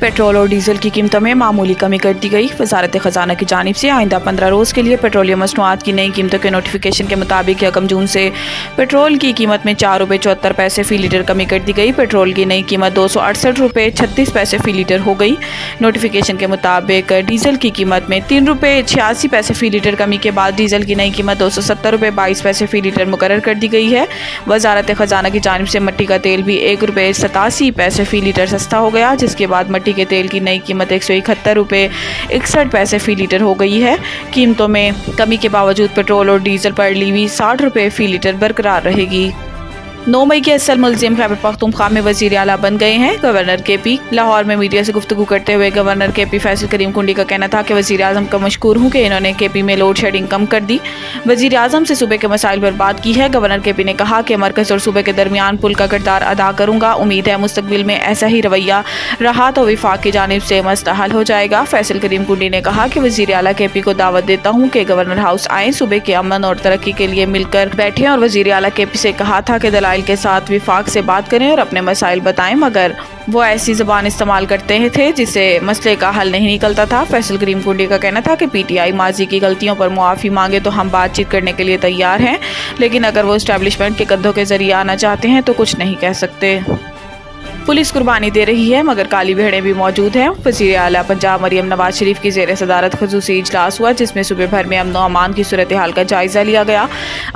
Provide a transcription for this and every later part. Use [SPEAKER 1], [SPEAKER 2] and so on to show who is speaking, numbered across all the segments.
[SPEAKER 1] Petrol और diesel की कीमतों में मामूली कमी कर दी गई। वजारत खजाना की जानिब से आइंदा 15 रोज़ के लिए पेट्रोलियम मसनूआत की नई कीमतों के नोटिफिकेशन के मुताबिक 1 जून से पेट्रोल की कीमत में 4 रुपये 74 पैसे फ़ी लीटर कमी कर दी गई। पेट्रोल की नई कीमत 268 रुपये 36 पैसे फ़ी लीटर हो गई। नोटिफिकेशन के मुताबिक डीजल की कीमत में 3 रुपये 86 पैसे फ़ी लीटर कमी के बाद डीजल की नई कीमत 270 रुपये 22 पैसे फ़ी लीटर मुकर्रर कर दी गई है। वजारत खजाना की जानिब से मट्टी का तेल भी 1 रुपये 87 पैसे फ़ी लीटर सस्ता हो गया, जिसके बाद मट्टी के तेल की नई कीमत 171 रुपये 61 पैसे फ़ी लीटर हो गई है। कीमतों में कमी के बावजूद पेट्रोल और डीजल पर लीवी 60 रुपये फ़ी लीटर बरकरार रहेगी। 9 मई के असल मुल्ज़िम खैबर पख्तूनख्वा में वज़ीर आला बन गए हैं। गवर्नर केपी लाहौर में मीडिया से गुफ्तगू करते हुए गवर्नर केपी फैसल करीम कुंडी का कहना था कि वज़ीर आज़म का मशकूर हूँ कि इन्होंने केपी में लोड शेडिंग कम कर दी, वज़ीर आज़म से सूबे के मसाइल पर बात की है। गवर्नर केपी ने कहा कि मरकज़ और सूबे के दरमियान पुल का किरदार अदा करूँगा। उम्मीद है मुस्तकबिल में ऐसा ही रवैया रहा तो विफाक की जानिब से मसला हल हो जाएगा। फैसल करीम कुंडी ने कहा कि वज़ीर आला केपी को दावत देता हूँ कि गवर्नर हाउस आएँ, सूबे के अमन और तरक्की के लिए मिलकर बैठें। और वज़ीर आला केपी से कहा था कि दलाइल के साथ विफाक से बात करें और अपने मसाइल बताएं, मगर वो ऐसी ज़बान इस्तेमाल करते थे जिससे मसले का हल नहीं निकलता था। फैसल करीम कुंडी का कहना था कि पीटीआई माजी की गलतियों पर मुआफ़ी मांगे तो हम बातचीत करने के लिए तैयार हैं, लेकिन अगर वो इस्टेब्लिशमेंट के कंधों के जरिए आना चाहते हैं तो कुछ नहीं कह सकते। पुलिस कुर्बानी दे रही है मगर काली भेड़ें भी मौजूद हैं। वज़ीर आला पंजाब मरियम नवाज शरीफ की ज़ेर सदारत ख़ुसूसी इजलास हुआ, जिसमें सूबे भर में अमन व अमान की सूरत हाल का जायज़ा लिया गया।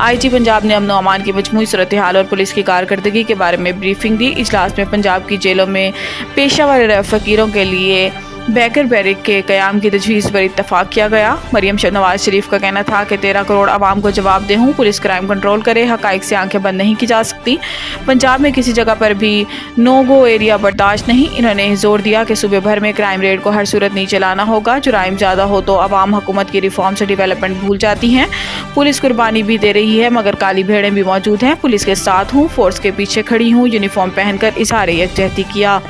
[SPEAKER 1] IG पंजाब ने अमन व अमान की मजमूई सूरत हाल और पुलिस की कारकर्दगी के बारे में ब्रीफिंग दी। इजलास में पंजाब की जेलों में पेशावर फ़कीरों के लिए बैकर बैरिक के क़याम की तजवीज़ पर इत्तफाक किया गया। मरियम नवाज शरीफ का कहना था कि 13 करोड़ आवाम को जवाबदेह हूँ, पुलिस क्राइम कंट्रोल करे, हक़ाइक़ से आंखें बंद नहीं की जा सकती। पंजाब में किसी जगह पर भी नो गो एरिया बर्दाश्त नहीं। इन्होंने जोर दिया कि सूबे भर में क्राइम रेट को हर सूरत नीचे लाना होगा। जुराइम ज़्यादा हो तो आवाम हुकूमत की रिफॉर्म से डेवलपमेंट भूल जाती हैं। पुलिस कुर्बानी भी दे रही है मगर काली भेड़ें भी मौजूद हैं। पुलिस के साथ हूँ, फोर्स के पीछे खड़ी हूँ, यूनिफॉर्म पहनकर इज़हार यकजहती किया।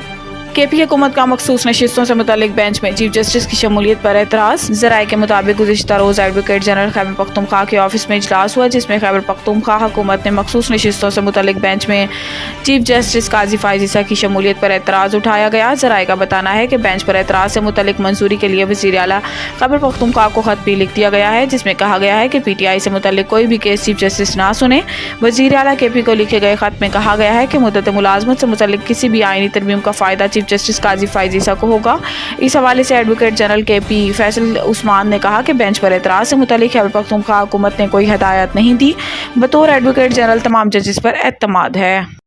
[SPEAKER 1] केपी हुकूमत का मखसूस नशिस्तों से मुतालिक बेंच में चीफ जस्टिस की शमूलियत पर एतराज़। ज़राए के मुताबिक गुज़िश्ता रोज़ एडवोकेट जनरल खैबर पख्तूनख्वा के ऑफिस में इजलास हुआ, जिसमें खैबर पख्तूनख्वा हुकूमत ने मखसूस नशिस्तों से मुतालिक बेंच में चीफ जस्टिस काजी फ़ाइज़ ईसा की शमूलियत पर एतराज़ उठाया गया। ज़राए का बताना है कि बेंच पर एतराज़ से मुतालिक मंजूरी के लिए वज़ीर आला खैबर पख्तूनख्वा को ख़त भी लिख दिया गया है, जिसमें कहा गया है कि PTI से मुतालिक कोई भी केस चीफ जस्टिस ना सुने। वज़ीर आला केपी को लिखे गए ख़त में कहा गया है कि मुद्दत मुलाजमत से मुतालिक किसी भी आइनी तरमीम का फ़ायदा चीफ जस्टिस काजी फ़ाइज़ ईसा को होगा। इस हवाले से advocate general KP Faisal Usman ने कहा कि बेंच पर एतराज़ से मुतालिक खैबर पख्तूनख्वा हुकूमत ने कोई हदायत नहीं दी। बतौर एडवोकेट जनरल तमाम जजेस पर एतमाद है।